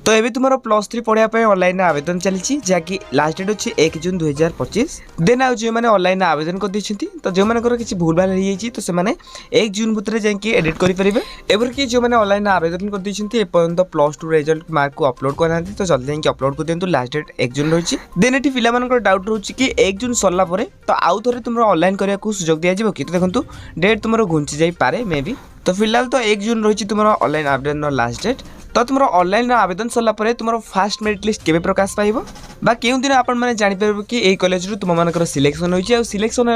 तो ये तुम प्लस 3 पढ़ाई ऑनलाइन आवेदन चली जहाँकि लास्ट डेट अच्छी 1 जून 2025। देन आज जो मैंने ऑनलाइन आवेदन कर तो जो मैंने किसी भूल भाल हो तो से 1 जून भितर जाकि एडिट करेंगे। एवर कि जो मैंने ऑनलाइन आवेदन कर एपर्यंत प्लस 2 रिजल्ट मार्क को अपलोड करना तो जल्दी जाकि अपलोड कर दिखाँ। लास्ट डेट 1 जून रही। देन ये पिला डाउट रोचे कि 1 जून सरला तो आउ थे तुम ऑनलाइन करने को सुजोग दिज्व कि देखो डेट तुम घुंची जापे मे बी। तो फिलहाल तो 1 जून रही तुम ऑनलाइन आवेदन लास्ट डेट। तो तुम ऑनलाइन आवेदन सरला तुम फास्ट मेरिट लिस्ट केबे प्रकाश पाइब बा केउ दिन आपण माने जानि परबो कि ए कॉलेज रु तुम मानकर सिलेक्शन होइछि आ सिलेक्शन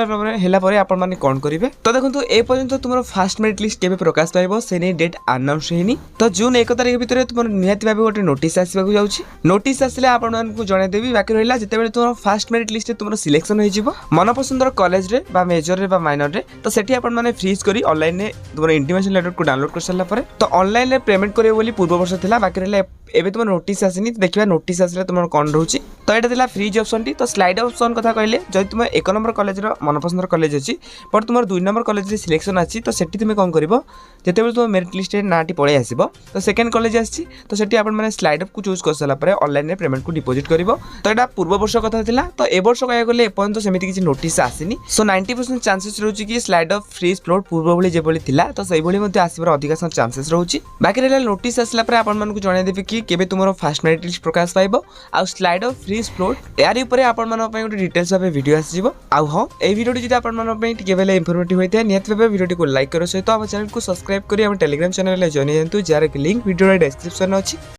होला परे आपण माने कोन करिवे। तो देखंतु ए पर्यंत तुम फास्ट मेरिट लिस्ट केबे प्रकाश पाइब से नै डेट अनाउंस हेनी। तो जून 1 तारिख भितर तुम निहाती भाबे गोटे नोटिस आसीबाकू जाउछि। नोटिस आसिले आपण मानकु जणाइ देबी बाकी रहिला जेतेबेले तुम फास्ट मेरिट लिस्ट तुम सिलेक्शन होइजिवो मन पसंदर कॉलेज रे बा मेजर रे बा माइनर रे। तो सेठी आपण माने फ्रीज करी ऑनलाइन रे तुम इंटिमेशन लेटर को डाउनलोड कर सरला परे तो ऑनलाइन रे पेमेंट करियो बोली पूर्व वर्ष थिला बाकी रहले एबे तुम नोटिस आसीनी। तो देखिबा नोटिस आसिले तुम कोन रहउछि। तो एटा दिला फ्रीज ऑप्शन टी। तो स्लाइड ऑप्शन कथा कहले जदि तुम 1 नंबर कॉलेज रो मन पसंदर कॉलेज अछि पर तुम 2 नंबर कॉलेज रे सिलेक्शन आछि तो सेठी तुम कोन करबो जेतेबेले तुम मेरिट लिस्ट रे नाटी पळे आसीबो तो सेकंड कॉलेज आछि तो सेठी आपण माने स्लाइड अप को चूज कर सला परे ऑनलाइन रे पेमेंट को डिपॉजिट करबो। तो एटा पूर्व वर्ष कथा थिला। तो ए वर्ष कहया गले एपन तो सेमिति किछि नोटिस आसीनी। सो 90% चांसेस रहउछि कि स्लाइड अप फ्रीज फ्लोट पूर्व भली जे भली थिला तो सही भली मध्ये आसीबर अधिकांश चांसेस रहउछि। बाकी रहला नोटिस आसला परे आपण मानकु जणाइ देबे कि केबे तुमरो फास्ट मेरिट लिस्ट प्रकाश पाइबो आ स्लाइड अप फ्रीज फ्लोट यारी ऊपर आपण मानक पय गोटे डिटेल्स भाबे वीडियो आसीबो। आ हो ए वीडियोटी जदि आपण मानक पय टिके बेले इंफॉर्मेटिव होइते नियत भाबे वीडियोटी को लाइक करो सहित हम चैनल को सब्सक्राइब करी हम टेलीग्राम चैनल ले जॉइन हेतु जार लिंक वीडियो डिस्क्रिप्शन अछि।